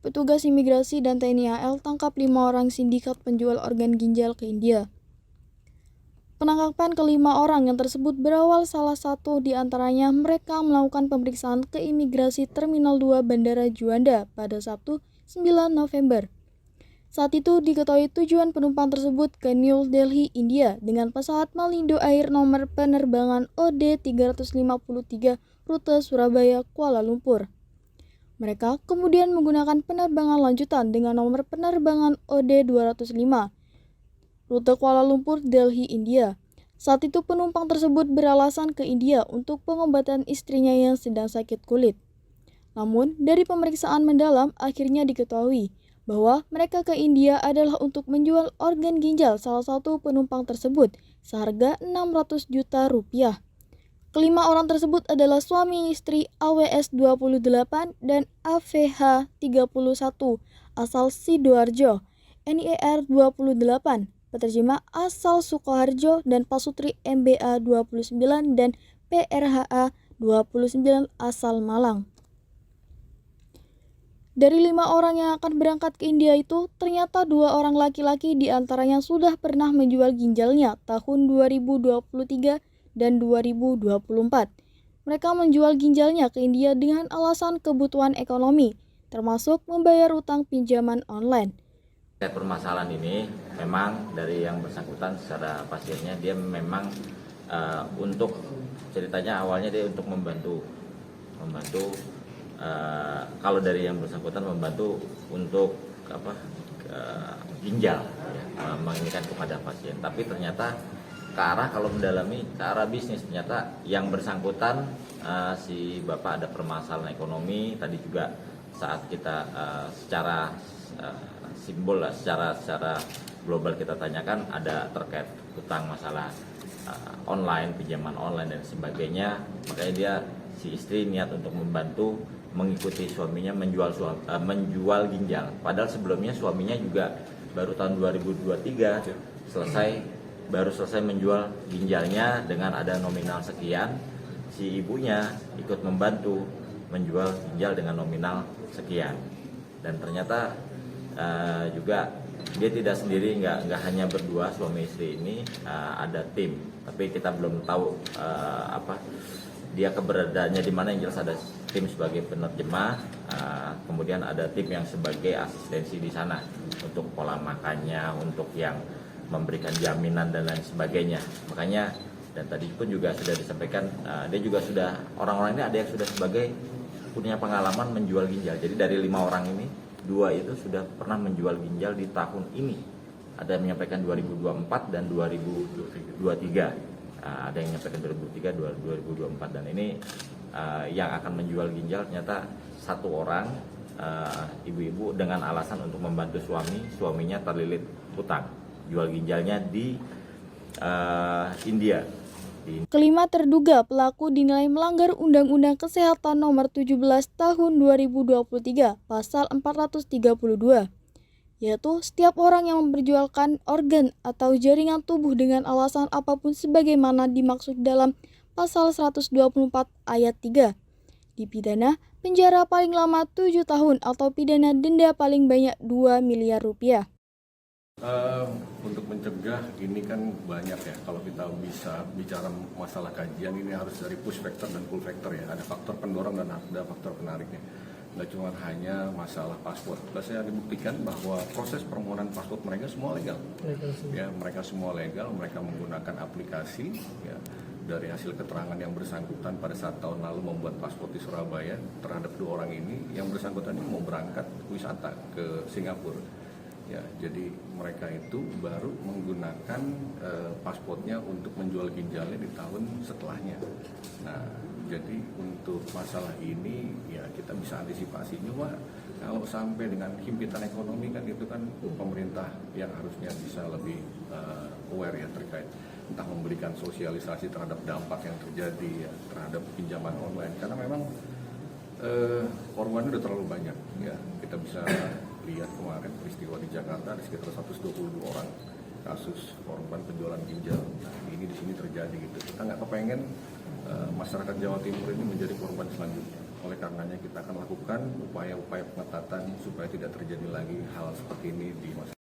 Petugas imigrasi dan TNI AL tangkap 5 orang sindikat penjual organ ginjal ke India. Penangkapan kelima orang yang tersebut berawal salah satu di antaranya mereka melakukan pemeriksaan ke imigrasi Terminal 2 Bandara Juanda pada Sabtu 9 November. Saat itu diketahui tujuan penumpang tersebut ke New Delhi, India dengan pesawat Malindo Air nomor penerbangan OD-353 rute Surabaya, Kuala Lumpur. Mereka kemudian menggunakan penerbangan lanjutan dengan nomor penerbangan OD-205 rute Kuala Lumpur, Delhi, India. Saat itu penumpang tersebut beralasan ke India untuk pengobatan istrinya yang sedang sakit kulit. Namun, dari pemeriksaan mendalam akhirnya diketahui bahwa mereka ke India adalah untuk menjual organ ginjal salah satu penumpang tersebut seharga 600 juta rupiah. Kelima orang tersebut adalah suami istri AWS 28 dan AVH 31 asal Sidoarjo, NIR 28, penerjemah asal Sukoharjo, dan Pasutri MBA 29 dan PRHA 29 asal Malang. Dari 5 orang yang akan berangkat ke India itu, ternyata 2 orang laki-laki diantaranya sudah pernah menjual ginjalnya tahun 2023 dan 2024. Mereka menjual ginjalnya ke India dengan alasan kebutuhan ekonomi, termasuk membayar utang pinjaman online. Permasalahan ini memang dari yang bersangkutan secara pasiennya dia memang untuk ceritanya awalnya dia untuk membantu kalau dari yang bersangkutan membantu untuk ginjal ya, menginginkan kepada pasien, tapi ternyata kalau mendalami ke arah bisnis, ternyata yang bersangkutan si bapak ada permasalahan ekonomi. Tadi juga saat kita secara simbol lah, secara global kita tanyakan ada terkait utang masalah online, pinjaman online dan sebagainya. Makanya dia si istri niat untuk membantu mengikuti suaminya menjual ginjal. Padahal sebelumnya suaminya juga baru tahun 2023 baru selesai menjual ginjalnya dengan ada nominal sekian. Si ibunya ikut membantu menjual ginjal dengan nominal sekian. Dan ternyata juga dia tidak sendiri, nggak hanya berdua suami istri ini, ada tim. Tapi kita belum tahu dia keberadaannya di mana. Yang jelas ada tim sebagai penerjemah, kemudian ada tim yang sebagai asistensi di sana untuk pola makannya, untuk yang memberikan jaminan dan lain sebagainya. Makanya dan tadi pun juga sudah disampaikan, dia juga sudah, orang-orang ini ada yang sudah sebagai punya pengalaman menjual ginjal. Jadi dari 5 orang ini 2 itu sudah pernah menjual ginjal di tahun ini. Ada yang menyampaikan 2024 dan 2023. Ada yang menyampaikan 2023, 2024, dan ini yang akan menjual ginjal ternyata 1 orang ibu-ibu dengan alasan untuk membantu suaminya terlilit utang, jual ginjalnya di India. Kelima terduga pelaku dinilai melanggar Undang-Undang Kesehatan Nomor 17 Tahun 2023 Pasal 432, yaitu setiap orang yang memperjualkan organ atau jaringan tubuh dengan alasan apapun sebagaimana dimaksud dalam Pasal 124 Ayat 3 dipidana penjara paling lama 7 tahun atau pidana denda paling banyak 2 miliar rupiah. Untuk mencegah ini kan banyak ya, kalau kita bisa bicara masalah kajian ini harus dari push factor dan pull factor ya, ada faktor pendorong dan ada faktor penariknya. Nggak cuma hanya masalah paspor, saya dibuktikan bahwa proses permohonan paspor mereka semua legal. Ya, mereka semua legal, mereka menggunakan aplikasi ya. Dari hasil keterangan yang bersangkutan pada saat tahun lalu membuat paspor di Surabaya terhadap 2 orang ini, yang bersangkutan ini mau berangkat wisata ke Singapura. Ya, jadi mereka itu baru menggunakan paspornya untuk menjual ginjalnya di tahun setelahnya. Nah, jadi untuk masalah ini ya kita bisa antisipasi. Cuma kalau sampai dengan himpitan ekonomi kan itu kan pemerintah yang harusnya bisa lebih aware ya terkait entah memberikan sosialisasi terhadap dampak yang terjadi ya, terhadap pinjaman online. Karena memang korbannya udah terlalu banyak ya. Kita bisa lihat kemarin peristiwa di Jakarta ada sekitar 122 orang kasus korban penjualan ginjal. Nah, ini di sini terjadi gitu. Kita nggak kepengen masyarakat Jawa Timur ini menjadi korban selanjutnya. Oleh karenanya kita akan lakukan upaya-upaya pengetatan supaya tidak terjadi lagi hal seperti ini di